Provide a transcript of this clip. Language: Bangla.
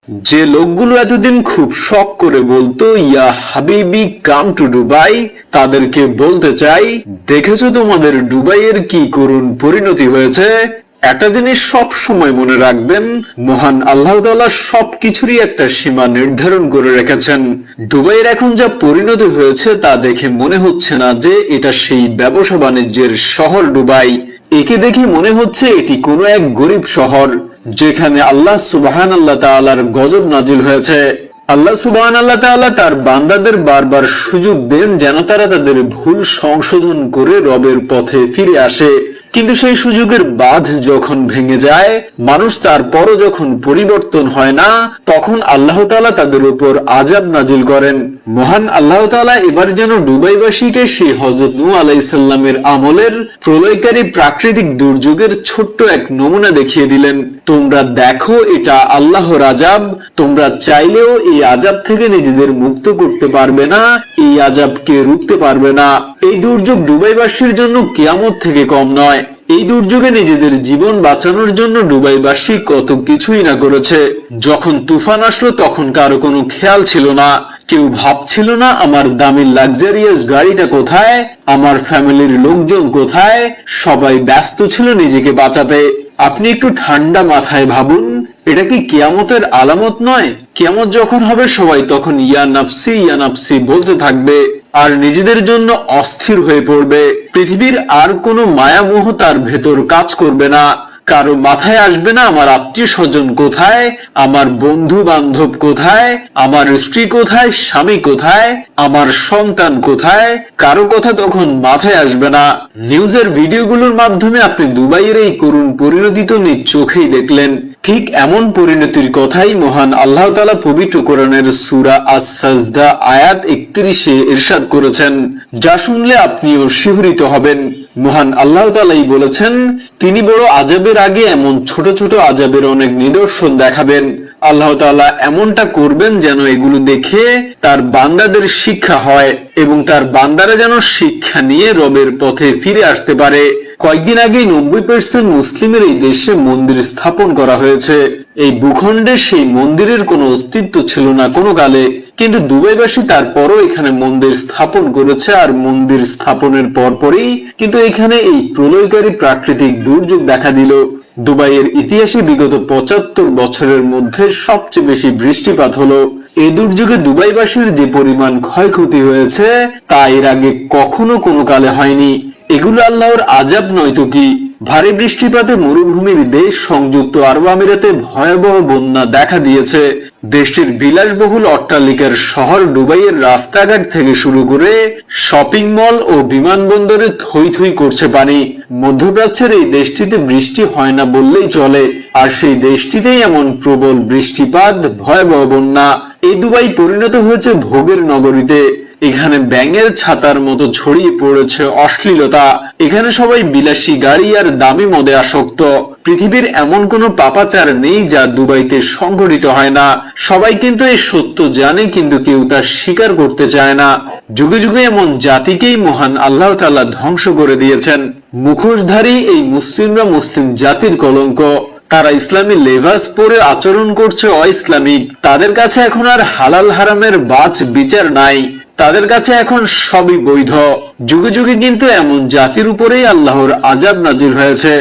যে লোকগুলো এতদিন খুব শখ করে বলতো ইয়া হাবিবি কাম টু দুবাই, তাদেরকে বলতে চাই, দেখেছো তোমাদের দুবাইয়ের কি করুণ পরিণতি হয়েছে। একটা জিনিস সব সময় মনে রাখবেন, মহান আল্লাহ তাআলা সবকিছুরই একটা সীমা নির্ধারণ করে রেখেছেন। দুবাইয়ের এখন যা পরিণতি হয়েছে তা দেখে মনে হচ্ছে না যে এটা সেই ব্যবসা বাণিজ্যের শহর দুবাই। একে দেখে মনে হচ্ছে এটি কোনো এক গরিব শহর যেখানে আল্লাহ সুবহানাল্লাহ তাআলার গজব নাজিল হয়েছে। আল্লাহ সুবহানাল্লাহ তাআলা তার বান্দাদের বারবার সুযোগ দেন যেন তারা তাদের ভুল সংশোধন করে রবের পথে ফিরে আসে, কিন্তু সেই সুযোগের বাঁধ যখন ভেঙে যায়, মানুষ তারপরও যখন পরিবর্তন হয় না, তখন আল্লাহ তাআলা তাদের উপর আযাব নাজিল করেন। মহান আল্লাহ তাআলা এবার যেন দুবাইবাসীকে সেই হযরত নূহ আলাইহিস সালামের আমলের প্রলয়কারী প্রাকৃতিক দুর্যোগের ছোট্ট এক নমুনা দেখিয়ে দিলেন। তোমরা দেখো, এটা আল্লাহর আযাব, তোমরা চাইলেও এই আযাব থেকে নিজেদের মুক্ত করতে পারবে না, এই আযাবকে রুখতে পারবে না। এই দুর্যোগ দুবাইবাসীর জন্য কিয়ামত থেকে কম নয়। এই দুর্যোগে নিজেদের জীবন বাঁচানোর জন্য দুবাইবাসী কত কিছুই না করেছে। যখন তুফান আসলো তখন কারো কোনো খেয়াল ছিল না, কেউ ভাবছিল না আমার দামি লাক্সারিয়াস গাড়িটা কোথায়, আমার ফ্যামিলির লোকজন কোথায়। সবাই ব্যস্ত ছিল নিজেকে বাঁচাতে। আপনি একটু ঠান্ডা মাথায় ভাবুন, এটা কি কিয়ামতের আলামত নয়? কিয়ামত যখন হবে সবাই তখন ইয়া নাফসি বলতে থাকবে আর নিজেদের জন্য অস্থির হয়ে পড়বে। পৃথিবীর আর কোনো মায়ামোহ তার ভেতর কাজ করবে না। কারো মাথায় আসবে না আমার আত্মীয় স্বজন কোথায়, আমার বন্ধু বান্ধব কোথায়, আমার স্ত্রী কোথায়, স্বামী কোথায়, আমার সন্তান কোথায়। কারো কথা তখন মাথায় আসবে না। নিউজের ভিডিওগুলোর মাধ্যমে আপনি দুবাইয়ের এই করুণ পরিণতি তো নিজ চোখেই দেখলেন। ঠিক এমন পরিণতির কথাই মহান আল্লাহ তাআলা পবিত্র কোরআনের সূরা আস-সাজদা আয়াত 31-এ ইরশাদ করেছেন, যা শুনলে আপনিও শিহরিত হবেন। মহান আল্লাহ তাআলাই বলেছেন, তিনি বড় আযাবের আগে এমন ছোট ছোট আযাবের অনেক নিদর্শন দেখাবেন। আল্লাহ তাআলা এমনটা করবেন যেন এগুলো দেখে তার বান্দাদের শিক্ষা হয় এবং তার বান্দারা যেন শিক্ষা নিয়ে রবের পথে ফিরে আসতে পারে। কয়েকদিন আগে 90% মুসলিমের এই দেশে মন্দির স্থাপন করা হয়েছে। এই ভূখণ্ডে সেই মন্দিরের কোনো অস্তিত্ব ছিল না কোনো কালে, কিন্তু দুবাইবাসী তারপরও এখানে মন্দির স্থাপন করেছে। আর মন্দির স্থাপনের পরপরই কিন্তু এখানে এই প্রলয়কারী প্রাকৃতিক দুর্যোগ দেখা দিল। দুবাইয়ের ইতিহাসে বিগত 75 বছরের মধ্যে সবচেয়ে বেশি বৃষ্টিপাত হলো। এই দুর্যোগে দুবাইবাসীর যে পরিমাণ ক্ষয়ক্ষতি হয়েছে তা এর আগে কখনো কোনো কালে হয়নি। এগুলো আল্লাহর আযাব নয়তো কি? ভারী বৃষ্টিপাতে মরুভূমির দেশ সংযুক্ত আরব আমিরাতে ভয়াবহ বন্যা দেখা দিয়েছে। দেশটির বিলাসবহুল অট্টালিকার শহর দুবাইয়ের রাস্তাঘাট থেকে শুরু করে শপিং মল ও বিমানবন্দরে থই থই করছে পানি। মধ্যপ্রাচ্যের এই দেশটিতে বৃষ্টি হয় না বললেই চলে, আর সেই দেশটিতেই এমন প্রবল বৃষ্টিপাত, ভয়াবহ বন্যা। এই দুবাই পরিণত হয়েছে ভোগের নগরীতে। এখানে ব্যাঙের ছাতার মতো ছড়িয়ে পড়েছে অশ্লীলতা। এখানে সবাই বিলাসী গাড়ি আর দামি মদে আসক্ত। পৃথিবীর এমন কোনো পাপাচার নেই যা দুবাইতে সংঘটিত হয় না। সবাই কিন্তু এই সত্য জানে, কিন্তু কেউ তা স্বীকার করতে চায় না। যুগে যুগে এমন জাতিকেই মহান আল্লাহ তাআলা ধ্বংস করে দিয়েছেন। মুখোশধারী এই মুসলিমরা মুসলিম জাতির কলঙ্ক। তারা ইসলামী লেভাস পরে আচরণ করছে অইসলামিক। তাদের কাছে এখন আর হালাল হারামের বাছ বিচার নাই। তাদের কাছে এখন সবই বৈধ। যুগে যুগে কিন্তু এমন জাতির উপরেই আল্লাহর আযাব নাজিল হয়েছে।